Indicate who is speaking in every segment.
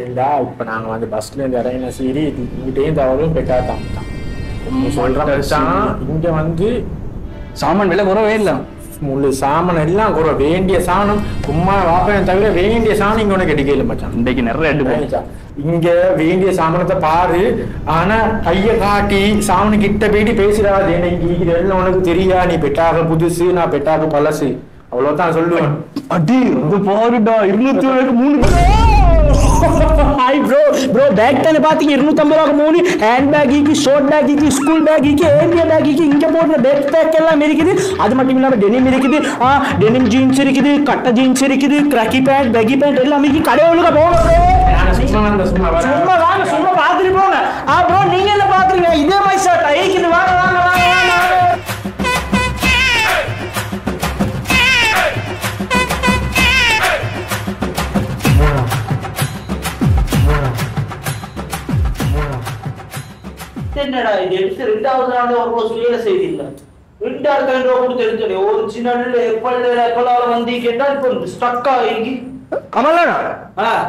Speaker 1: ஏண்டா இப்ப நாங்க வந்து பஸ்ல இருந்து இறங்கின சரி இங்கிட்டேயும் தவறும் பெட்டா தான் சொல்றேன். இங்க வந்து
Speaker 2: சாமான் விலை குறவே இல்லை.
Speaker 1: முழு சாமான் எல்லாம் குறை வேண்டிய சாணம் சும்மா வாப்பையன் தவிர வேண்டிய சாணம் இங்க உனக்கு எடுக்கல மச்சான்.
Speaker 2: இன்றைக்கு நிறைய எடுப்பா
Speaker 1: இங்க வேண்டிய சாமானத்தை பாரு. ஆனா கைய காட்டி சாமனு கிட்ட போயிட்டு பேசிடாது. என்ன இங்க எல்லாம் உனக்கு தெரியா, நீ பெட்டாக புதுசு நான் பெட்டாக பழசு அவ்வளவுதான் சொல்லுவேன்.
Speaker 2: அடி அது பாருடா 203
Speaker 3: हाय ब्रो ब्रो बैग தான பாத்தீங்க 250 ரூபாய்க்கு 3 ஹேண்ட் பேக் இக்கு ஷார்ட் பேக் இக்கு ஸ்கூல் பேக் இக்கு ஏரியா பேக் இக்கு இங்க போடுற பேக் பேக் எல்லாம் இருக்குது. அது மட்டும் இல்லாம டெனிம் இருக்குது, டெனிம் ஜீன்ஸ் இருக்குது, கட்ட ஜீன்ஸ் இருக்குது, கிராக்கி பேண்ட் பேகி பேண்ட் எல்லாம் இருக்கு. கடை ஒழுங்கா போங்க ப்ரோ. சும்மா வாங்க சும்மா பாத்துட்டு போங்க. ப்ரோ நீங்க என்ன பாக்குறீங்க? இதே மாதிரி ஷர்ட் ஐக்கிது வாங்க வாங்க வாங்க. என்னடா இது எடுத்து 2வது நாள் ஒரு சொல்லிய செய்தி இல்ல 2000 ரூபாய் கொடுத்து எடுத்தே ஒரிஜினல் எப்பளால வந்து கேட்டா இப்ப ஸ்டக் ஆகி கமலனா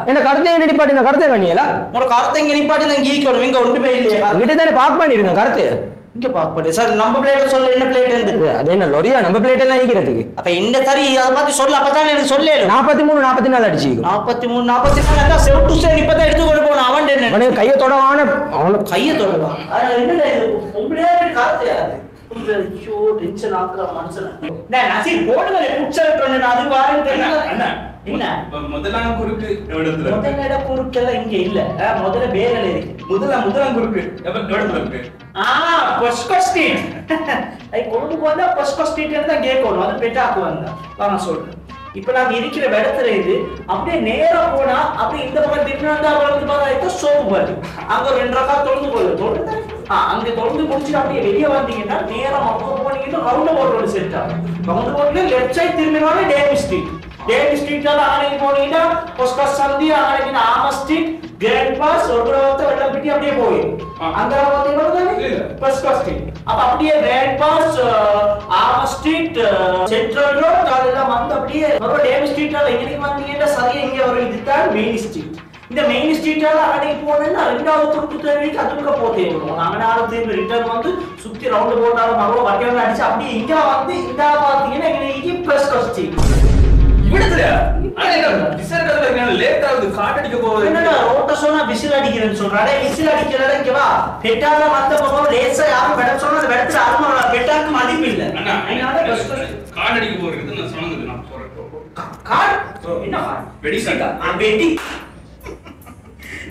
Speaker 3: என்ன கருத்தை நிப்பாட்டி நான் கருத்தை கண்ணியல ஒரு கருத்தை இங்க நிப்பாட்டி நான் கீக்கணும் இங்க ஒண்ணுமே இல்லையா கிட்ட தானே பாக் பண்ணிருங்க கருத்தை இங்க பாக் பண்ணி சார் நம்ம பிளேட் சொல்ல என்ன பிளேட் இருந்து அது என்ன லொரியா நம்ம பிளேட் எல்லாம் ஈக்கிறதுக்கு அப்ப இந்த சரி அத பத்தி சொல்ல அப்பதான் எனக்கு சொல்லல 43 44 அடிச்சு 43 44 அந்த செவ் டு செவ் இப்பதான் எடுத்து கொண்டு போன அவன் என்ன அவனே கைய தொடவான அவன கைய தொடவா என்ன இது உங்களே கருத்தை ஐயோ டென்ஷன் ஆக்குற மனுஷன் நான் நசி போடுங்க புட்சல் பண்ணு அது வாரேன் தெரியல அண்ணா என்ன முதலாம் குறுக்கு இடத்துல முதல்ல குறுக்கெல்லாம் இங்க இல்ல முதல்ல பேரல இருக்கு முதலாம் குறுக்கு இடத்துல இருக்கு பொஸ்கோ ஸ்ட்ரீட் ஐ கொழும்புக்கு வந்தா பொஸ்கோ ஸ்ட்ரீட்ல தான் கேட்கணும் அது பெட்டாக்கு வந்தா நான் சொல்றேன் இப்ப நாங்க இருக்கிற இடத்துல இது அப்படியே நேரா போனா அப்படியே இந்த பக்கம் திரும்பி வந்தா வந்து பார்த்தா சோப்பு பாரு அங்க 2 ரக்கா தொழுந்து போகுது அங்க தொழுந்து முடிச்சுட்டு அப்படியே வெளியே வந்தீங்கன்னா நேரா மொத்தம் போனீங்கன்னா ரவுண்ட் போர்டு செட் ஆகும் ரவுண்ட் போர்டுல லெஃப்ட் சைடு திரும்பினாலே டேவி ஸ்ட்ரீட் டேவி ஸ்ட்ரீட்ல ஆணைக்கு போனீங்கன்னா பொஸ்கோ சந்தி ஆணைக்கு ஆமா ஸ்ட்ரீட் கிராண்ட் பாஸ் ஒருவரத்தை வெள்ளம் பிடி அப்படியே போய் அந்த பாத்தீங்கன்னா பொஸ்கோ ஸ்ட்ரீட் அப்ப அப்படியே கிராண்ட் பாஸ் ஆமா ஸ்ட்ரீட் சென்ட்ரல் ரோட் அதெல்லாம் வந்து அப்படியே ஒரு டேவி ஸ்ட்ரீட்ல எங்க வந்தீங்கன்னா சரியா இங்க ஒரு இதுதான் மெயின் ஸ்ட்ரீட் இந்த மெயின் ஸ்ட்ரீட்டால அன்னைக்கு போனேன்னா 2வது துருக்கு தேவைக்கு அதுக்கு போத்தேன் நாங்க 4 திரும்பி ரிட்டர்ன் வந்து சுத்தி ரவுண்ட் போட்டாலும் மகளோ வட்டியால அடிச்சு அப்படியே இங்க வந்து இந்த பாத்தீங்கன்னா எங்களுக்கு பிளஸ் காஸ்ட் இவிடத்துல விசில் அடிக்க லேட் ஆகுது காட் அடிக்க போகுது என்னடா ரோட்ட சொன்னா விசில் அடிக்கிறேன்னு சொல்றானே விசில் அடிக்கிறத இங்க வா பெட்டால மத்த பக்கம் லேசா யாரும் பெட்ட சொன்னா அந்த வெடத்துல ஆர்மல பெட்டாக்கு மதிப்பு இல்ல அண்ணா அதனால காட் அடிக்க போறது நான் சொன்னது நான் சொல்றேன் காட் என்ன காட் வெடிசா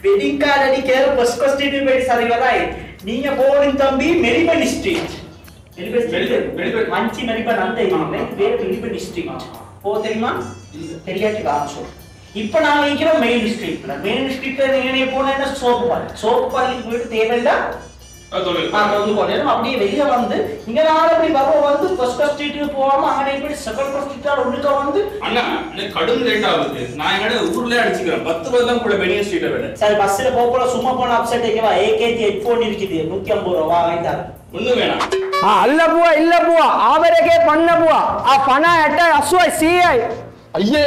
Speaker 3: வெட்டிங் கார்டு அடிக்கிற பொஸ்கோ ஸ்ட்ரீட் போய் சரிவராய் நீங்க போறீங்க தம்பி மெரிபன் ஸ்ட்ரீட் மெரிபன் மஞ்சி மெரிபன் அந்த இல்லை வேற மெரிபன் ஸ்ட்ரீட் போ தெரியுமா தெரியாட்டி காமிச்சோ இப்ப நாங்க இருக்கிறோம் மெயின் ஸ்ட்ரீட்ல நீங்க போனேன்னா சோப்பு பாலிக்கு போயிட்டு தேவையில்லை அப்படியே வெளியே வந்து இங்க நாள் அப்படி பக்கம் வந்து பொஸ்கோ ஸ்ட்ரீட்டுக்கு போகாம அங்கே இப்படி செகண்ட் ஸ்ட்ரீட்டால உள்ளுக்க வந்து அண்ணா கடும் லேட் ஆகுது நான் எங்கட ஊர்லயே அடிச்சுக்கிறேன் 10 ரூபாய் தான் கூட மெயின் ஸ்ட்ரீட்டை விட சரி பஸ்ல போகல சும்மா போன அப்செட் ஏகவா ஏகேஜி ஹெட்போன் இருக்குது 150 ரூபா வாங்கிட்டாரு ஒண்ணு வேணாம் அல்ல பூவா இல்ல பூவா ஆவரேகே பண்ண பூவா பணா எட்ட அசுவை சிஐ
Speaker 4: ஐயே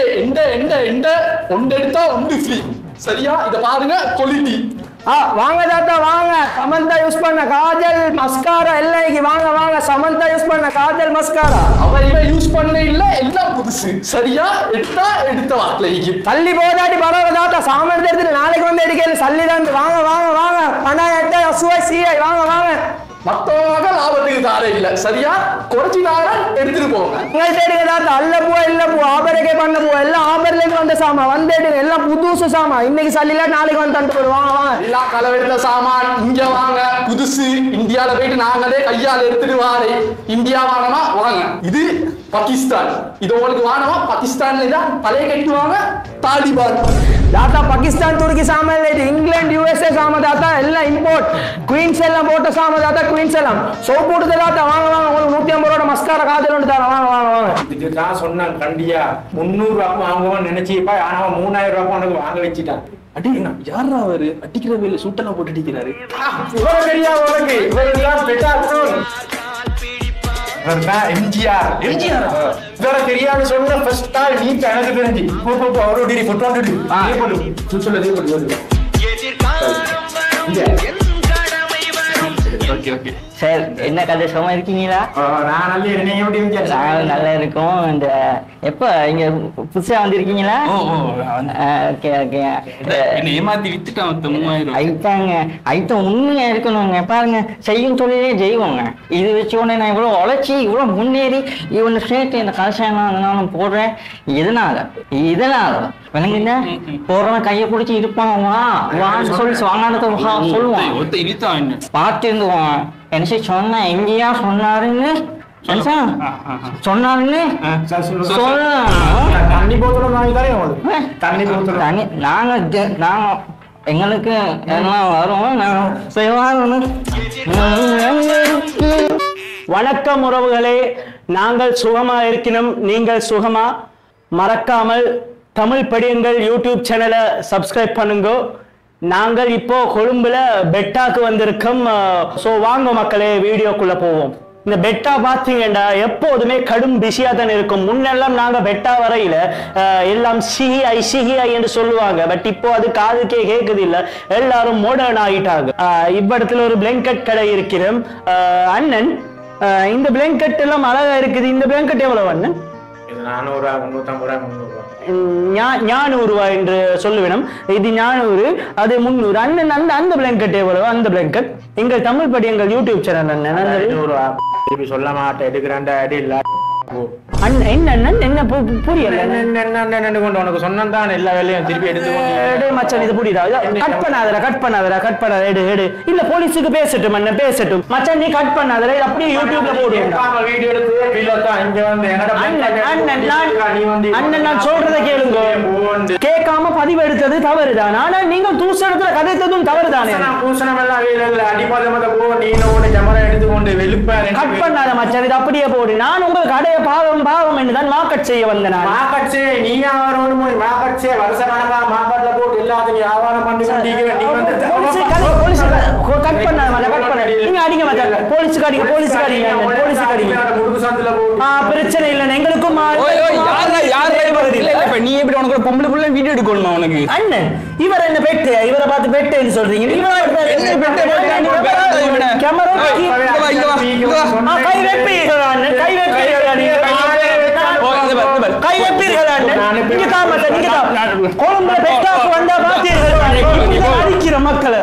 Speaker 4: எந்த ஒன்று எடுத்தா ஒன்று ஃப்ரீ சரியா இத பாருங்க குவாலிட்டி
Speaker 3: வாங்க தாத்தா வாங்க சமந்தா யூஸ் பண்ண காஜல் மஸ்காரா எல்லாம் வாங்க சமந்தா யூஸ் பண்ண காஜல் மஸ்காரா
Speaker 4: அவ இவ யூஸ் பண்ண இல்ல எல்லாம் புதுசு சரியா எடுத்த வாட்ல
Speaker 3: தள்ளி போதாட்டி பரவாயில்ல தாத்தா சாமான் எடுத்துட்டு நாளைக்கு வந்து எடுக்கல சல்லி தான் வாங்க பணா எட்ட அசுவை சிஐ வாங்க
Speaker 4: மொத்தமாக லாபத்துக்கு தார இல்ல சரியா குறைச்சி தார எடுத்துட்டு போங்க
Speaker 3: எடுங்க தாத்தா அல்ல பூவா இல்ல பூவா ஆபரேகே பண்ண பூவா எல்லாம் ஆபர்ல இருந்து வந்த சாமா வந்து எடுங்க எல்லாம் புதுசு சாமா இன்னைக்கு சல்லில நாளைக்கு வந்து தண்டு போடுவாங்க
Speaker 4: எல்லா கலவெடுத்த சாமான் இங்க வாங்க புதுசு இந்தியால போயிட்டு நாங்களே கையால எடுத்துட்டு வாரே இந்தியா வாங்கமா வாங்க இது பாகிஸ்தான் இது உங்களுக்கு வாங்கமா பாகிஸ்தான்ல தான் தலையை கட்டுவாங்க தாலிபான் தாத்தா பாகிஸ்தான் துருக்கி சாமா இல்ல இது இங்கிலாந்து யுஎஸ்ஏ சாமா தாத்தா எல்லாம் இம்போர்ட் குயின்ஸ் எல்லாம் போட்ட சாமா தாத்தா குயின்ஸ் எல்லாம் சோப் போட்டு தாத்தா வாங்க உங்களுக்கு 150 ரூபாய் மஸ்காரா காதல் ஒன்று தர வாங்க
Speaker 1: இதுக்கு தான் சொன்னான் கண்டியா 300 ரூபாய் வாங்குவான்னு நினைச்சிப்பா ஆனா 3000 ரூபாய் உனக்கு வாங்க வச்சுட்டான்
Speaker 4: அடிக்கணும் யாரா அவரு அடிக்கிற வேலை சூட்டெல்லாம் போட்டு அடிக்கிறாரு
Speaker 1: இவரு தெரியா உனக்கு இவரெல்லாம் பெட்டா எம்ஜிஆர் இதோட தெரியாத சொன்ன ஃபர்ஸ்ட் ஆள் நீ எனக்கு தெரிஞ்சு ஒரு டிரி போட்டு சொல்லு
Speaker 5: சார் என்ன கதை சும்மா இருக்கீங்களா?
Speaker 1: நான்
Speaker 5: நல்லா இருக்கும். இந்த எப்ப இங்க புதுசா வந்திருக்கீங்களா? Okay okay.
Speaker 2: ஏமாத்தி வித்துட்டான்
Speaker 5: ஐட்டம் உண்மையா இருக்கணுங்க. பாருங்க, செய்யும் தொழிலே ஜெய்வோங்க. இது வச்சு உடனே நான் இவ்வளவு உழைச்சி இவ்வளவு முன்னேறி இவனை சேர்த்து இந்த கலசாயம் நான் போடுறேன். இதனால விளங்குங்க, போறவன் கையை பிடிச்சி இருப்பான். வான்னு சொல்லி வாங்கானத சொல்லுவான். பார்த்துருந்துவான். என்ன சொன்ன எங்கேயா சொன்னாருன்னு சொன்னாருன்னு
Speaker 1: தண்ணி போத்தலும் தண்ணி போத்தலும்
Speaker 5: நாங்க எங்களுக்கு எல்லாம் வரும்.
Speaker 6: வணக்கம் உறவுகளே, நாங்கள் சுகமா இருக்கணும். நீங்கள் சுகமா? மறக்காமல் தமிழ் படியுங்கள் யூடியூப் சேனலை சப்ஸ்கிரைப் பண்ணுங்க. நாங்கள் இப்போ கொழும்புல பெட்டாக்கு வந்திருக்கோம். ஸோ வாங்க மக்களே, வீடியோக்குள்ள போவோம். இந்த பெட்டா பாத்தீங்கன்னா எப்போதுமே கடும் பிஸியா தான் இருக்கும். முன்னெல்லாம் நாங்க பெட்டா வரையில எல்லாம் சிஹிஐ என்று சொல்லுவாங்க. பட் இப்போ அது காதுக்கே கேட்குது இல்ல, எல்லாரும் மாடர்ன் ஆகிட்டாங்க. இவ்விடத்துல ஒரு பிளாங்கெட் கடை இருக்கிறோம். அண்ணன், இந்த பிளாங்கெட் எல்லாம் அழகா இருக்குது. இந்த பிளாங்கெட் எவ்வளவு அண்ணன்?
Speaker 1: 400 350 300
Speaker 6: ரூபாய் என்று சொல்லுவிடும். இது 400, அது 300. அண்ணன் அந்த பிளாங்கெட் எவ்வளவு? அந்த பிளாங்கெட் எங்கள் தமிழ் படி எங்கள் யூடியூப் சேனல் அண்ணன்
Speaker 1: சொல்ல மாட்டேன், எடுக்கிறாண்ட அடி இல்ல.
Speaker 6: என்ன புரியல?
Speaker 1: உனக்கு சொன்னதான் எல்லா வேலையும் திருப்பி எடுத்து
Speaker 6: மச்சான், இது புரியுதா? கட் பண்ணாதடா. எடு. இல்ல போலீஸுக்கு பேசட்டும் அண்ணன், பேசட்டும். மச்சான் நீ கட் பண்ணாதடா, அப்படியே யூடியூப்ல போடுங்க.
Speaker 1: வீடியோ எடுத்து இங்க வந்து
Speaker 6: அண்ணன் நான் சொல்றத கேளுங்க. கேட்காம பதிவு எடுத்தது தவறுதான். ஆனா நீங்க தூசணத்துல கதைத்ததும் தவறுதானே.
Speaker 1: பூசணம் எல்லாம் அடிப்பாத போ, நீ ஜமரா எடுத்துக்கொண்டு வெளுப்ப
Speaker 6: கட் பண்ணாத மச்சான், இது அப்படியே போடு. நான் உங்க கடையை பாவம் என்றுதான் மார்க்கெட் செய்ய வந்தேன்.
Speaker 1: மார்க்கெட் செய்ய நீயா வரணும். மார்க்கெட் செய்ய வருஷ கணக்கா மார்க்கெட்ல போட்டு எல்லாத்தையும் வியாபாரம் பண்ணி நீ வந்து
Speaker 6: கட் பண்ணாத, கட் பண்ண நீங்க அடிங்க மச்சான். போலீஸுக்கு அடிங்க. முடுக்கு சந்தில போட்டு பிரச்சனை இல்ல. எங்களுக்கும்
Speaker 2: நீ எப்படி உனக்கு பொம்பளை புள்ள வீடியோ எடுக்கணுமா உனக்கு?
Speaker 6: அண்ணன் இவர் என்ன பெட்டு, இவரை பார்த்து பெட்டுன்னு சொல்றீங்க. அடிக்கிற மக்களை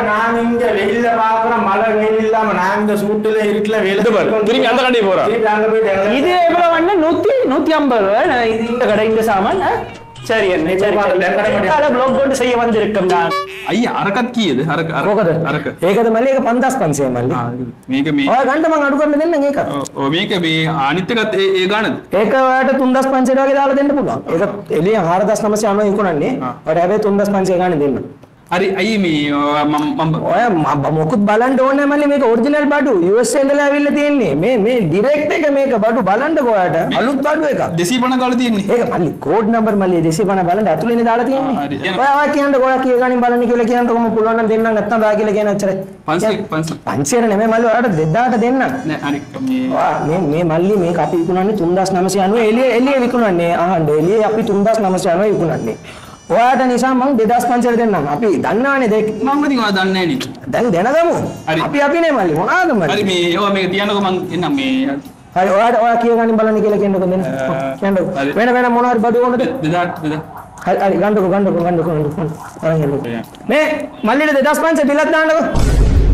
Speaker 1: நான் இங்க வெளியில பாக்குறேன். மழை வெயில் இல்லாம நான் இந்த சூட்டுல இருக்குல
Speaker 2: திரும்பி அந்த கடை போறேன்.
Speaker 6: இது எவ்வளவு அண்ணன்? 150 ரூபாய் இந்த கடை, இந்த சாமான். சரி அண்ணே, சரி செய்ய வந்திருக்கோம்.
Speaker 2: අයියා අරකත් කීයද? අරක
Speaker 6: ඒකද මල්ලි? ඒක 5500 මල්ලි.
Speaker 2: මේක මේ
Speaker 6: ඔය ගන්න මං අඩු කරන්න දෙන්නම් ඒක.
Speaker 2: ඔව් මේක මේ අනිත් එකත් ඒ ගානද?
Speaker 6: ඒක ඔයාලට 3500 වගේ දාලා දෙන්න පුළුවන්. ඒක එළියෙන් 4990 විකුණන්නේ. ඔයාලට හැබැයි 3500 ගානේ දෙන්න.
Speaker 2: හරි අයියේ මේ
Speaker 6: ඔය මොකුත් බලන්න ඕනේ මල්ලි. මේක ඔරිජිනල් බඩු. USA ඉඳලා ඇවිල්ලා තියෙන්නේ. මේ ඩිරෙක්ට් එක මේක බඩු බලන්නකෝ ඔයාලට. අලුත් බඩු එකක්.
Speaker 2: 250 ගාලා තියෙන්නේ.
Speaker 6: ඒක මල්ලි කෝඩ් නම්බර් මල්ලි 250 බලන්න ඇතුළේනේ දාලා තියෙන්නේ. ඔයා කියන්නකෝ ඔයා කී ගානින් බලන්න කියලා කියන්නකෝ. මම පුළුවන් නම් දෙන්නම්, නැත්නම් බෑ කියලා කියන අච්චරයි. 500 නෙමෙයි මල්ලි, ඔයාලට 2000ට දෙන්නම්.
Speaker 2: නෑ අනික
Speaker 6: මේ මල්ලි මේක අපි විකුණන්නේ 3990. එළිය විකුණන්නේ අහන්න. එළිය අපි 3990 විකුණන්නේ. ඔයාට නිසා මම 2500 දෙන්නම්. අපි දන්නවනේ දෙක.
Speaker 2: මම ඉතින් ඔයා දන්නේ නෑනේ.
Speaker 6: දැන් දෙනගමු. අපිනේ මල්ලි මොනවාද මල්ලි?
Speaker 2: හරි මේ ඔයා මේක තියන්නකෝ මං එන්නම් මේ.
Speaker 6: හරි ඔයා කී ගානින් බලන්න කියලා කියන්නකෝ දෙන්න. කියන්නකෝ. වෙන මොනවාරි බඩු ඕනද?
Speaker 2: 2000.
Speaker 6: හරි ගන්නකෝ. මේ මල්ලිට 2500 බිලක් දාන්නකෝ.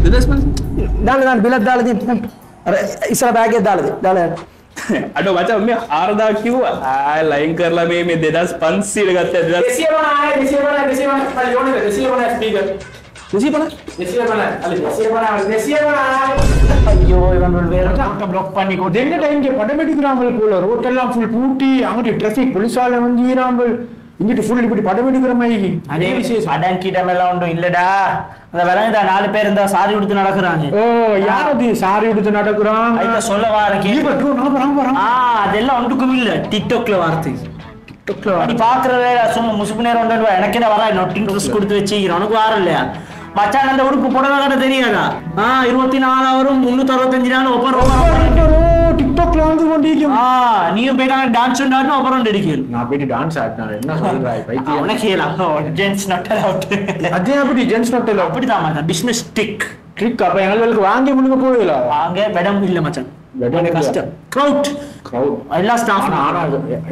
Speaker 2: 2500
Speaker 6: දාන්න බිලක් දාලා දෙන්න. අර ඉස්සර බෑග් එක දාලා
Speaker 2: අඩෝ මචං මේ 4000 කිව්වා. ලයින් කරලා මේ 2500 ගත්තා.
Speaker 1: 250 ஐயோ இவங்க வேற பிளாக் பண்ணி கொண்டு டைம் படம் எடுக்கிறாங்க போல. ரோட் எல்லாம் ஃபுல் பூட்டி, அங்க டிராஃபிக் போலீஸால வந்துறாங்க. இங்கிட்டு ஃபுல் இப்படி படம் எடுக்கிற மாதிரி.
Speaker 6: அதே விஷயம் அடன் கிடம் எல்லாம் ஒன்றும் இல்லடா. அந்த விலங்குதா 4 பேர் இருந்தா சாரி உடுத்து நடக்குறாங்க.
Speaker 1: ஓ யாரது சாரி உடுத்து நடக்குறான்?
Speaker 6: ஐயா சொல்ல வாரேன். அதெல்லாம் ஒன்றுக்கும் இல்ல. டிக்டாக்ல வார்த்தை. டிக்டாக்ல நீ பாக்குறதே சும்மா முசுப்பு நேரம் வந்துடுவா. எனக்கு என்ன வர நோட்டிங் ட்ரெஸ் கொடுத்து வச்சுக்கிறேன். உனக்கு வாரம் இல்லையா? மச்சான் அந்த உடுப்பு புடவை கடை தெரியாதா 24 வரும் 365 நாள்
Speaker 1: டிக்டாக்ல வந்து கொண்டிருக்கோம்.
Speaker 6: நீயும் போயிட்டு டான்ஸ் ஆடினா அப்புறம் அடிக்கணும்.
Speaker 1: நான் போயிட்டு டான்ஸ் ஆடினா என்ன சொல்றாய் பைத்தியம்?
Speaker 6: அவனை கேளலாம் ஜென்ஸ் நாட் அலவுட்.
Speaker 1: அதே அப்படி ஜென்ஸ் நாட் அலவுட்
Speaker 6: அப்படிதான் மச்சான் பிசினஸ் ட்ரிக்.
Speaker 1: அப்ப எங்களுக்கு வாங்கி முழுக்க போயிடல.
Speaker 6: வாங்க மேடம் இல்ல மச்சான்.
Speaker 1: வெடம்
Speaker 6: கஷ்டம். கிரவுட் எல்லா ஸ்டாஃப்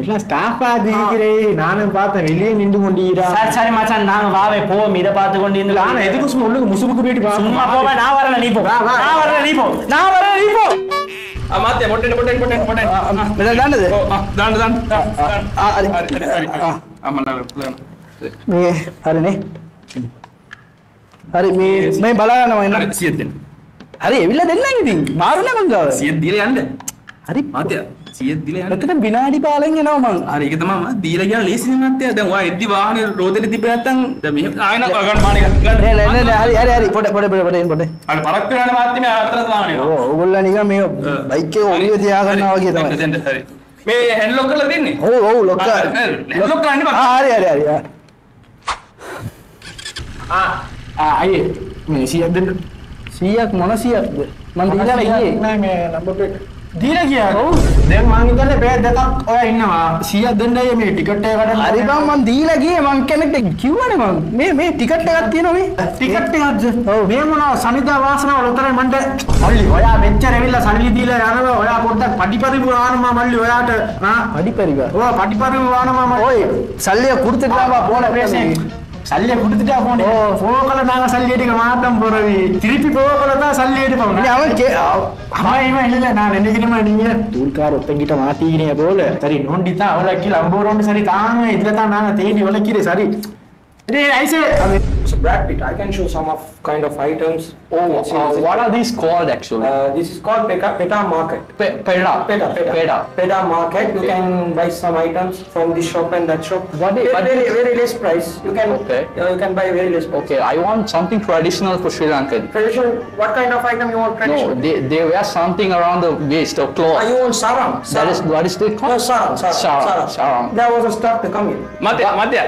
Speaker 1: எல்லாம் ஸ்டாஃபா இருக்கிறே. நானும் பார்த்தேன் வெளியே நின்று கொண்டீரா.
Speaker 6: சரி மச்சான் நாங்க வாவே போவோம் இதை பார்த்து கொண்டு இருந்து.
Speaker 1: நான் எதுக்கு சும்மா உள்ளுக்கு முசுமுக்கு போயிட்டு
Speaker 6: சும்மா போவேன். நான் வரல நீ போ. நான் வரல நீ போ. நான் வரல நீ போ.
Speaker 2: மாத்தியா பொட்டேன்
Speaker 6: தாண்டது
Speaker 2: தாண்டு ஆமா
Speaker 6: अरे अरे मैं बला ना
Speaker 2: සියද්දෙන්
Speaker 6: अरे එවිල්ලා දෙන්නයි ඉතින් මාරු නේ මං ගාව
Speaker 2: සියද් දීලා යන්න
Speaker 6: හරි
Speaker 2: මාත්‍යා සියද් දීලා යන්න
Speaker 6: එතන විනාඩි 15න් එනවා මං
Speaker 2: හරි ඒක තමයි මම දීලා ගියා ලේසියෙන් මාත්‍යා දැන් ඔයා එද්දි වාහනේ රෝදෙට තිබ්බ නැත්තම් දැන් මෙහෙම ආයෙන ගන්න මානේ ගන්න
Speaker 6: නෑ හරි පොඩ
Speaker 2: අර පරක් වෙනානේ මාත්‍යා මේ අතරත් වාහනේ
Speaker 6: ඕගොල්ලෝ නිකන් මේ බයික් එක ඔලිය තියා ගන්නවා වගේ තමයි
Speaker 2: හරි මේ හැන්ඩ් ලොක් කරලා දෙන්නේ
Speaker 6: ඔව් ලොක්
Speaker 2: ලොක් කරන්න බා
Speaker 6: හරි
Speaker 1: අයියේ මේ 100ක් දෙන්න.
Speaker 6: 100ක් මොන 100ක්ද මං දීලා ගියේ
Speaker 1: නෑ මේ නම්බර් ප්ලේට් දීලා ගියා. ඔව් දැන් මං හිතන්නේ බෑ දෙකක් ඔයා ඉන්නවා 100ක් දෙන්නයි මේ ටිකට් එක ගන්න.
Speaker 6: හරි බං මං දීලා ගියේ මං කෙනෙක්ට කිව්වනේ මං මේ ටිකට් එකක් තියෙනවා මේ
Speaker 1: ටිකට් එකක්ද? ඔව් මේ මොනවා සනිදා වාසනාව ලොතරේ මන්ට මල්ලි ඔයා මෙච්චර ඇවිල්ලා සල්ලි දීලා යනවා. ඔයා පොඩ්ඩක් පටිපරිපු ආනමා මල්ලි ඔයාට
Speaker 6: පඩිපරිවා
Speaker 1: ඔය පටිපරිපු ආනමා මල්ලි
Speaker 6: ඔය සල්ලිය කුடுத்துட்டாவா போன பேசி
Speaker 1: சல்லியை கொடுத்துட்டா போனே போகல நாங்க சல்லி எடுக்க மாட்டோம் போறது திருப்பி போகல தான் சல்லி எடுப்போம். அவன் இவன் இல்ல நான் நினைக்கிறேன் நீங்க தூள்கார் ஒத்தங்கிட்ட மாட்டீங்க போல சரி நோண்டி தான் அவ்வளோ கீழே 50 ரூபா சரி தாங்க இதுல தான் நாங்க தேடி உழைக்கிறேன் சரி.
Speaker 7: So Brad Pitt, I can show some of kind of items.
Speaker 4: What are these called actually?
Speaker 7: This is called Peta Market.
Speaker 4: Peta.
Speaker 7: Peta Market. You can buy some items from this shop and that shop. Very less price. You can you can buy very less price.
Speaker 4: Okay, I want something traditional for Sri Lanka.
Speaker 7: Traditional? What kind of item you want traditional?
Speaker 4: No, they wear something around the waist of cloth.
Speaker 7: You want sarang?
Speaker 4: What is it called?
Speaker 7: No, sarang. There was a start to come in.
Speaker 2: මාත්‍යා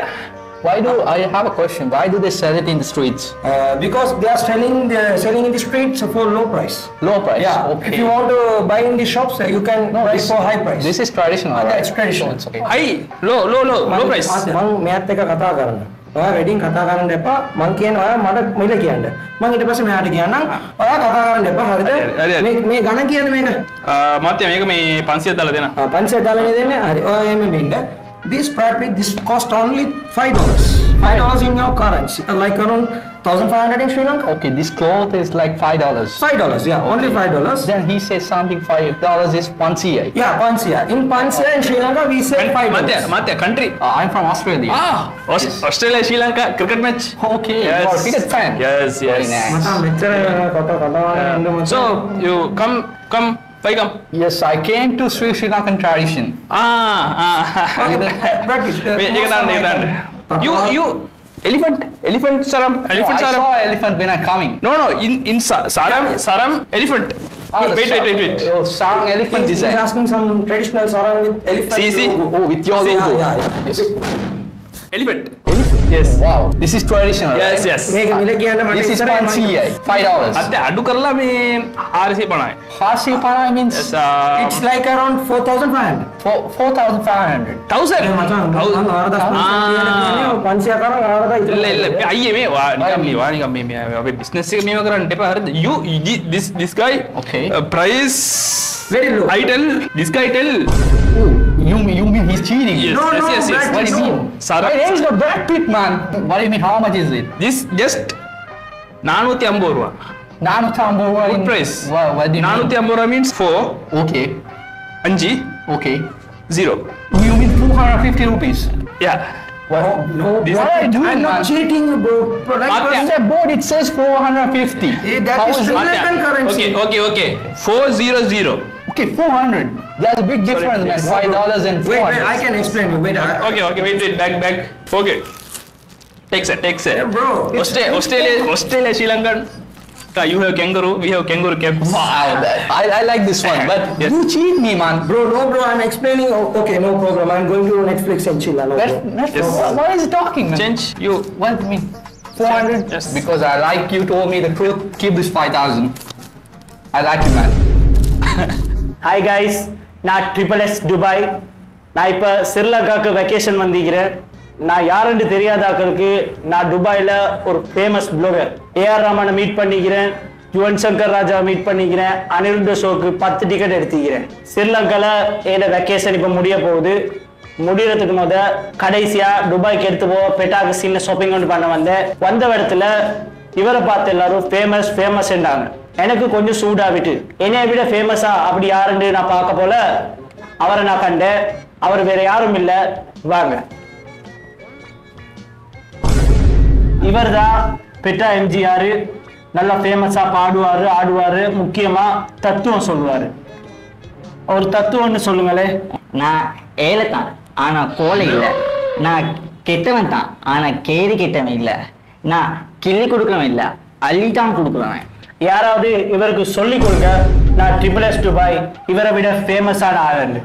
Speaker 4: Why do I have a question? Why do they sell it in the streets?
Speaker 7: Because they are selling in the streets for low price.
Speaker 4: Low price.
Speaker 7: Yeah.
Speaker 4: Okay.
Speaker 7: If you want to buy in the shops, you can buy for high price.
Speaker 4: This is traditional, right?
Speaker 7: It's traditional.
Speaker 4: It's okay.
Speaker 2: I low price
Speaker 7: මම මෙයාත් එක්ක කතා කරන්න. ඔයා වැඩින් කතා කරන්න එපා. මං කියන ඔයා මට මිල කියන්න. මං ඊට පස්සේ මෙයාට කියන්නම්. ඔයා කතා කරන්න එපා. හරිද? මේ ගණන් කියන්නේ මේක.
Speaker 2: මාත්‍යා මේක මේ 500 දාලා දෙන්න
Speaker 7: 500 දාලා දෙන්නේ. හරි. ඔයා එමෙ මෙන්න. This product, this cost only $5. $5 in your currency, like around 1,500 in Sri Lanka.
Speaker 4: Okay, this cloth is like $5.
Speaker 7: $5, yeah, only $5.
Speaker 4: Then he says something $5 is Pancia.
Speaker 7: Yeah, Pancia. In Pancia in Sri Lanka, we say $5.
Speaker 2: මාත්‍යා country
Speaker 4: I'm from Australia.
Speaker 2: Australia Sri Lanka cricket match.
Speaker 4: Okay,
Speaker 2: Yes.
Speaker 4: you are a cricket fan.
Speaker 2: Yes.
Speaker 4: Very nice.
Speaker 7: මචං මෙච්චර කතා කරනවා.
Speaker 2: So you come welcome.
Speaker 4: Yes, I came to Sri Lankan tradition.
Speaker 2: ඒක දාන්න you elephant saram
Speaker 4: I saw elephant when I'm coming.
Speaker 2: no in saram elephant wait
Speaker 4: Oh, sarang elephant
Speaker 7: He's
Speaker 4: design.
Speaker 7: asking some traditional sarang with elephant.
Speaker 2: See.
Speaker 7: logo.
Speaker 4: Oh, with your logo.
Speaker 7: Yeah.
Speaker 2: elephant
Speaker 4: Yes. Wow. This is traditional.
Speaker 2: yes
Speaker 4: right?
Speaker 7: මේක මිල කියන්න මට
Speaker 4: This is
Speaker 7: ඉස්සරහින්
Speaker 4: Pancia. $5.
Speaker 2: අද අඩු කරලා මේ 450යි
Speaker 4: Hasi Pana means
Speaker 7: It's like around 4,500.
Speaker 4: 4,500.
Speaker 2: 1000
Speaker 7: මචං මම ආරදා පන්සිය කරන් ආරදා
Speaker 2: இல்ல අයියේ මේ වා නිකම් මේ අපේ බිස්නස් එක මේව කරන්න එපා හරිද you this guy
Speaker 4: Okay.
Speaker 2: price
Speaker 7: Very low.
Speaker 2: I tell this guy tell
Speaker 4: You mean he's cheating?
Speaker 2: yes
Speaker 7: No,
Speaker 2: yes
Speaker 7: Brad
Speaker 4: What do you mean?
Speaker 2: Sarang
Speaker 4: My name is not Brad Pitt, man. What do you mean? How much is it?
Speaker 2: this just 450 ரூபா good price
Speaker 4: What do you mean?
Speaker 2: 450 ரூபா means 4
Speaker 4: Okay.
Speaker 2: 5
Speaker 4: Okay.
Speaker 2: 0
Speaker 4: You mean 250 rupees?
Speaker 2: yeah
Speaker 7: No,
Speaker 2: This-
Speaker 4: What are you doing,
Speaker 7: I'm not
Speaker 4: man?
Speaker 7: cheating, bro.
Speaker 2: Matya.
Speaker 4: On the board it says 450.
Speaker 7: that
Speaker 4: How
Speaker 7: is
Speaker 4: is
Speaker 7: Sri
Speaker 4: it?
Speaker 7: Lankan currency.
Speaker 2: okay 400
Speaker 4: Okay, 400. There's a big difference, man. $5 and
Speaker 7: Wait,
Speaker 4: 400.
Speaker 7: I can explain you. Wait,
Speaker 2: okay wait back okay takes it
Speaker 7: bro.
Speaker 2: Australia Sri Lankan you have kangaroo we have kangaroo cap
Speaker 4: Wow, I like this one, but
Speaker 2: Yes.
Speaker 4: you cheat me, man.
Speaker 7: Bro, I'm explaining. Oh, okay, no problem. I'm going to Netflix and chill. No problem.
Speaker 2: Yes.
Speaker 4: What is he talking, man?
Speaker 2: change you
Speaker 4: What do you mean? 400?
Speaker 2: Yes.
Speaker 4: Because I like you told me the quick, keep this 5,000. I like you, man.
Speaker 6: Hi guys, நான் SSS Dubai. நான் இப்போ ஸ்ரீலங்காவுக்கு vacation வந்திருக்கிறேன். நான் யாருன்னு தெரியாதாக்களுக்கு நான் துபாயில் ஒரு famous Blogger AR ரஹ்மானை meet பண்ணிக்கிறேன், யுவன் சங்கர் ராஜாவை மீட் பண்ணிக்கிறேன், அனிருத்த ஷோக்கு 10 டிக்கெட் எடுத்துக்கிறேன். ஸ்ரீலங்காவில் என்னோட வெக்கேஷன் இப்போ முடிய போகுது. முடிகிறதுக்கு கடைசியாக துபாய்க்கு எடுத்து பெட்டாக்கு சின்ன ஷாப்பிங் ஒன்று பண்ண வந்த இடத்துல இவரை பார்த்து எல்லாரும் ஃபேமஸ்ன்றாங்க. எனக்கு கொஞ்சம் சூடாகிட்டு என்னைய விட ஃபேமஸா அப்படி யாருன்னு நான் பார்க்க போல அவரை நான் கண்டேன். அவர் வேற யாரும் இல்லை, வாங்க. இவர் தான் பெட்டா எம்ஜிஆர். நல்லா ஃபேமஸா பாடுவாரு, ஆடுவாரு, முக்கியமா தத்துவம் சொல்லுவாரு. ஒரு தத்துவம்னு சொல்லுங்களே.
Speaker 5: நான் ஏழை தான் ஆனா கோலை இல்லை, நான் கெட்டவன் தான் ஆனா கேரி கெட்டவன் இல்லை, நான் கிள்ளி கொடுக்கவன் இல்லை அள்ளித்தான் கொடுக்குறவன்.
Speaker 6: யாராவது இவருக்கு சொல்லி கொடுங்க, நான் SSS துபாய் இவரை விட ஃபேமஸான ஆளுன்னு.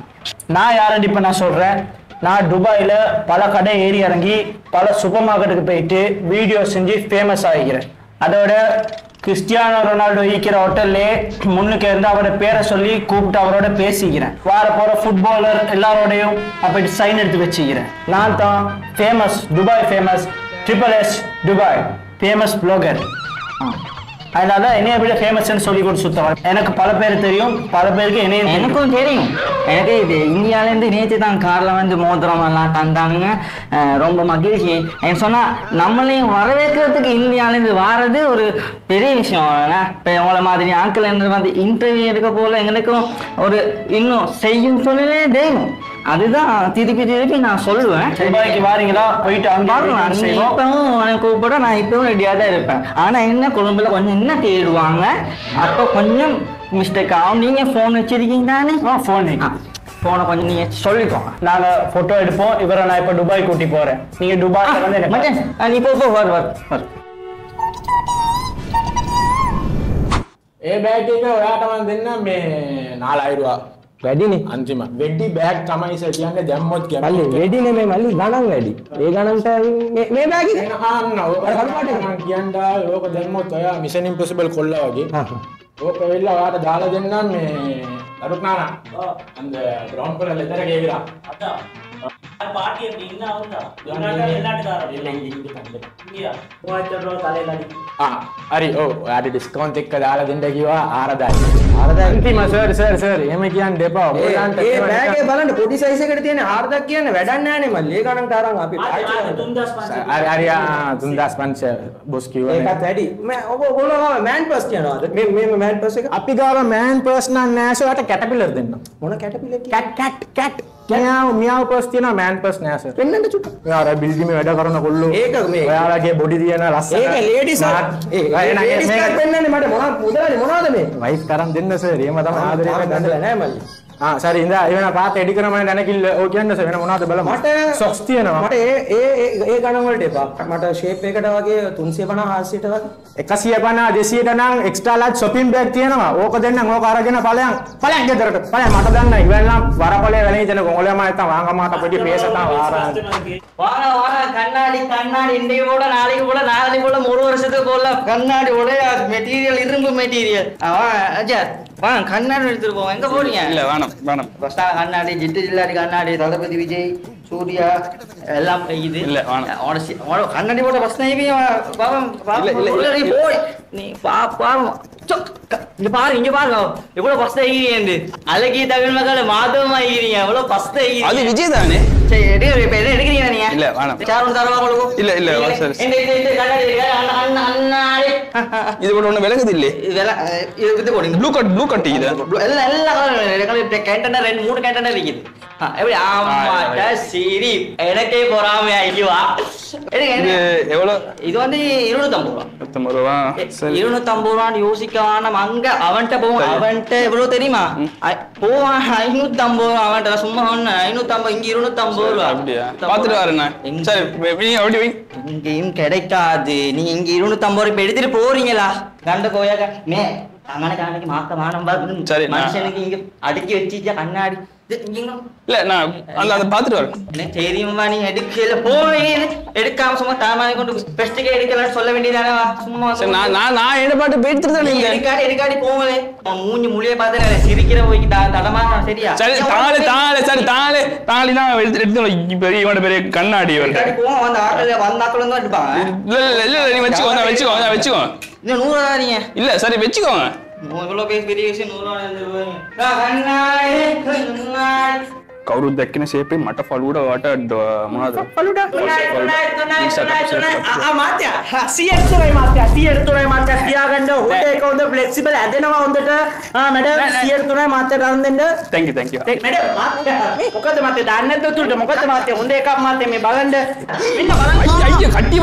Speaker 6: நான் யாருன்னு இப்ப நான் சொல்றேன். நான் துபாயில பல கடை ஏறி இறங்கி பல சூப்பர் மார்க்கெட்டுக்கு போயிட்டு வீடியோ செஞ்சு ஃபேமஸ் ஆகிக்கிறேன். அதோட கிறிஸ்டியானோ ரொனால்டோ ஈக்கிற ஹோட்டல்லே முன்னுக்கு இருந்து அவரோட பேரை சொல்லி கூப்பிட்டு அவரோட பேசிக்கிறேன். வார போற ஃபுட்பாலர் எல்லாரோடையும் அப்படி சைன் எடுத்து வச்சுக்கிறேன். நான் தான் famous Dubai famous SSS Dubai famous Blogger. அதனால என்னைய விட ஃபேமஸ்ன்னு சொல்லி கொடுத்து சுத்தம். எனக்கு பல பேர் தெரியும், பல பேருக்கு
Speaker 5: எனக்கும் தெரியும். எனக்கு இது இந்தியாவிலேருந்து நேற்று தான் காரில் மோதிரம் எல்லாம் தந்தானுங்க. ரொம்ப மகிழ்ச்சி. எனக்கு சொன்னால் நம்மளையும் வரவேற்கிறதுக்கு இந்தியாவிலேருந்து வாரது ஒரு பெரிய விஷயம். இப்போ உங்களை மாதிரி ஆட்கள் இருந்து இன்டர்வியூ எடுக்க போல எங்களுக்கும் ஒரு இன்னும் செய்யும் சொல்லலே தெய்வம். அதுதான் திருப்பி நான் சொல்லுவேன்.
Speaker 6: துபாய்க்கு வாரீங்களா, போயிட்டு
Speaker 5: இப்பவும் கூப்பிட நான் இப்பவும் ரெடியாக தான் இருப்பேன். ஆனா என்ன கொழும்புல கொஞ்சம் என்ன தேடுவாங்க, அப்போ கொஞ்சம் மிஸ்டேக் ஆகும். நீங்க போன் வச்சிருக்கீங்க தானே? போனை கொஞ்சம் நீங்க சொல்லிக்கோங்க, நாங்க போட்டோ எடுப்போம். இவரை நான் இப்ப துபாய் கூட்டி போறேன். நீங்க துபாய் நீ போ வர்
Speaker 1: ඒ බෑග් එක ඔයාට මම දෙන්නම් මේ 4000 රூපා. වැඩිනේ අන්තිම. වෙඩි බෑග් තමයි සර් කියන්නේ දැම්මොත් කියන්නේ. මල්ලි වෙඩිනේ මේ මල්ලි ගණන් වැඩි. ඒ ගණන්ට මේ බෑග් එක අන්න ඔය කඩපාට මම කියන්නා ඕක දැම්මොත් ඔයා මිෂන් ඉම්පොසිබල් කොල්ලා වගේ. ඕක වෙලා ඔයාට දාලා දෙන්නම් මේ අරුක් නානා. அந்த கிரவுண்ட் ஃப்ளோர்ல லெதர் கேக்குறா. அடா.
Speaker 3: பார்ட்டி எப்படி இன்ன ஆவுதா? எல்லாட்டுக்காரர் இல்ல இங்க கண்டே. இங்கயா. 3000 ரூபாய் தலையிலடி.
Speaker 1: හරි ඔව් ඔයාට ඩිස්කවුන්ට් එක දාලා දෙන්න කිව්වා 4000 අන්තිම සර් එහෙම කියන්න දෙපා ඔයාලන්ට
Speaker 7: ඒ බෑග් එක බලන්න පොඩි සයිස් එකට තියෙන 4000 කියන්නේ වැඩක් නැහැ නේ මල්ලි. ඒ ගණන්ට අරන් අපි
Speaker 3: 3500
Speaker 1: හරි 3500 බොස් කිව්වා
Speaker 7: ඒකත් වැඩි. ඔබ ඔයගොල්ලෝ මෑන් පර්ස් කියනවාද? මේ මෑන් පර්ස් එක
Speaker 1: අපි ගාව මෑන් පර්ස් නම් නැහැ සර්. ඔයාට කැටපිලර් දෙන්න.
Speaker 7: මොන කැටපිලර්
Speaker 1: කැට් මියාව පර්ස් තියෙනවා මෑන් පර්ස් නැහැ සර්.
Speaker 7: පෙන්නන්න චුට්ට.
Speaker 1: ඔයාලා බිල්ඩිමේ වැඩ කරන කොල්ලෝ
Speaker 7: ඒක මේ
Speaker 1: ඔයාලගේ බොඩි තියෙන ලස්සන
Speaker 7: ඒක ලේඩිස් ලේඩිස් එකක් පෙන්නන්නේ මට මොනවද මේ
Speaker 1: වයිෆ් කරන් දෙන්න සර්. එහෙම තමයි ආදරේ
Speaker 7: ගන්නලා නැහැ මල්ලි.
Speaker 1: සර් ඉඳා එවන පාත එඩි කරම දැනකිල්ල ඕක කියන්න සර්. වෙන මොනවද බලමු.
Speaker 7: මට
Speaker 1: සොක්ස් තියෙනවා.
Speaker 7: මට ඒ ගණන් වලට එපා. මට ෂේප් එකකට වගේ 350 400ට වගේ
Speaker 1: 150 200ට නම් එක්ස්ට්‍රා ලාර්ජ් shopping bag තියෙනවා. ඕක දෙන්නම්. ඕක අරගෙන ඵලයන් ගෙදරට. ඵලයන් මට දන්න ඉවල්නම් වරපලේ වැලේ දෙන කොංගලේ මම නැත්තම් வாங்கமாட்ட போய் பேசதான்
Speaker 5: வார கண்ணாடி இன்றைக்கு போட நாளைக்கு போட ஒரு வருஷத்துக்கு போடல. கண்ணாடி உடைய மெட்டீரியல் இரும்பு மெட்டீரியல். வாங்க கண்ணாடி எடுத்துட்டு போவோம். எங்க போறீங்க?
Speaker 2: இல்ல வேணாம்
Speaker 5: கண்ணாடி ஜிட்டு ஜில்லாடி கண்ணாடி தளபதி விஜய் சூர்யா எல்லாம் இது
Speaker 2: இல்ல வேணாம்.
Speaker 5: கண்ணாடி போட பஸ் போய் நீ இங்க பாருங்க எவ்வளவு பஸ் தைக்கிறீங்க. அழகிய தமிழ் மக்கள் மாதவமா இருக்கிறீங்க. எவ்வளவு பஸ் தைக்கிறீங்க.
Speaker 2: அது விஜய் தானே?
Speaker 5: சரி எடுக்கிறீங்க நீங்க.
Speaker 2: இல்ல வேணாம்.
Speaker 5: சாரும் தரவா கொடுக்கும்.
Speaker 2: இல்ல சரி.
Speaker 5: கண்ணாடி
Speaker 2: இது கூட ஒண்ணு விலகுது இல்ல.
Speaker 5: இது போடுங்க.
Speaker 2: ப்ளூ கட் இது.
Speaker 5: எல்லா கேண்டனர் 2-3 கேண்டனர் இருக்குது. எப்படி ஆமாட்ட சரி எனக்கே பொறாமை ஐயோவா.
Speaker 2: இது எவ்வளவு?
Speaker 5: இது 250 ரூபா.
Speaker 2: 250 ரூபா. சரி
Speaker 5: 250 ரூபான்னு யோசிக்காம அங்க அவன்கிட்ட போவோம். அவன்கிட்ட எவ்வளவு தெரியுமா? போவான் 550 ரூபா. அவன்கிட்ட சும்மா 550 இங்க 250 ரூபா.
Speaker 2: அப்படியா? பாத்துட்டு வரேன். சரி அப்படி
Speaker 5: இங்கேயும் கிடைக்காது. நீங்க இங்க 250 ரூபாய் எடுத்துட்டு போறீங்களா? கண்ட கோயாக்க അങ്ങനെ കാണിക്ക് മാക്ക മാനം
Speaker 2: சரி,
Speaker 5: மனுஷனுக்கு இங்க அடுக்கி வச்சிச்சா கண்ணாடி
Speaker 2: இல்ல நான் அந்த பாத்துட்டு வரேன்.
Speaker 5: தெரியுமா நீ எடுக்கல போவே எடுக்காம சும்மா தாமானே கொண்டு பெஸ்ட்கே எடுக்கலன்னு சொல்ல வேண்டியதானே சும்மா
Speaker 2: சரி நான் என்ன பாட்டு போயிட்டு தான் நீங்க
Speaker 5: எடுக்காடி போவே மூஞ்சி முழிய பார்த்தா சிரிக்கிற போய் தடமா சரியா
Speaker 2: சரி தாளினா எடுத்து பெரிய இவனோட பெரிய கண்ணாடி
Speaker 5: போவோம் வந்து ஆட்கள் வந்தாக்களும் தான் எடுப்பாங்க
Speaker 2: இல்ல நீ வச்சுக்கோ
Speaker 5: இன்னும் 100 ரூபா நீங்க
Speaker 2: இல்ல சரி வச்சுக்கோங்க
Speaker 5: இவ்வளோ பெரிய விஷயம் 100 ரூபா
Speaker 2: කවුරුත් දැක්කන සේපේ මට ෆලුඩ වට මොනවද
Speaker 7: ෆලුඩ මාත්‍යා 100යි මාත්‍යා තියාගන්න හොඳ එක හොඳ ෆ්ලෙක්සිබල් ඇදෙනවා හොඳට මැඩම් 100යි මාත්‍යාට අරන් දෙන්න
Speaker 2: thank you
Speaker 7: මැඩම් මාත්‍යා මොකද මාත්‍යා දාන්න නැද්ද උතුරට මොකද මාත්‍යා හොඳ එකක් මාත්‍යා මේ බලන්න මෙන්න බලන්න
Speaker 2: අයියා කට්ටි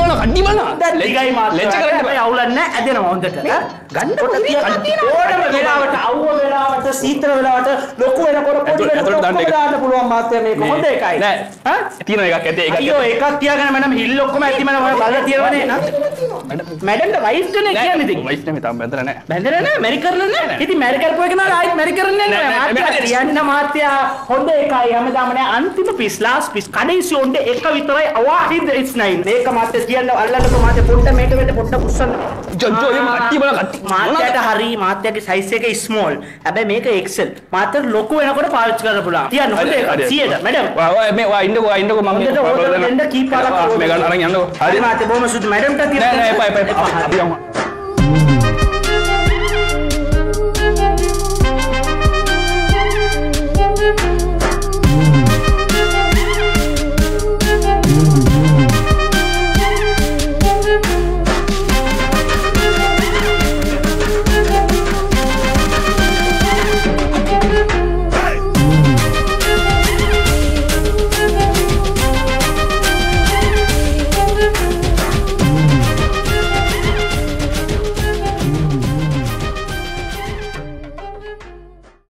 Speaker 2: බලන්න
Speaker 7: දැන් ටිකයි මාත්‍යා ලෙච් කරන්න අවුලන්න ඇදෙනවා හොඳට ගන්න ඕනම වෙලාවට අවුව වෙලාවට සීතල වෙලාවට ලොකු වෙනකොට පොඩි වෙනකොට දාන්න පුළුවන් මාත්‍යා මේක හොඳ එකයි
Speaker 2: නෑ තියෙන එකක් ඇති ඒක
Speaker 7: අයියෝ එකක් තියාගෙන මම හිල් ඔක්කොම ඇති මම බලලා තියෙනවනේ මැඩම්ට වයිස් කෙනෙක් කියන්නේ ඉතින්
Speaker 2: වයිස් නෙමෙයි තාම බැඳලා නෑ
Speaker 7: මැරි කරලා නෑ ඉතින් මැරි කරපු එක නාල ආයිත් මැරි කරන්නේ නෑ මාත්‍යා කියන්න මාත්‍යා හොඳ එකයි හැමදාම නෑ අන්තිම පිස් ලාස්ට් පිස් කඩේසි ඔන්න එක විතරයි අවාහිද ඉට්ස් නයින් මේක මාත්‍යා කියන්න අල්ලන්නකො මාත්‍යා පොඩ්ඩ මේක වෙන්න පොඩ්ඩ පුස්සන්න
Speaker 2: ජොජෝ එහෙම කට්ටි බලන්න කට්ටි
Speaker 7: මාත්‍යාට හරි මාත්‍යාගේ සයිස් එක ස්මෝල් හැබැයි මේක එක්සෙල් මාත්‍යාට ලොකු වෙනකොට පාවිච්චි කරන්න පුළුවන් තියන්න හොඳ එකක් 100ට මැඩම්
Speaker 2: වා ඉන්නකෝ මම
Speaker 7: දෙන්න කීපාරක්
Speaker 2: මේ ගන්න අරන් යන්නකෝ
Speaker 7: හරි මාත්‍යා බොහොම සුදු මැඩම්ට තියන්න
Speaker 2: නෑ එපා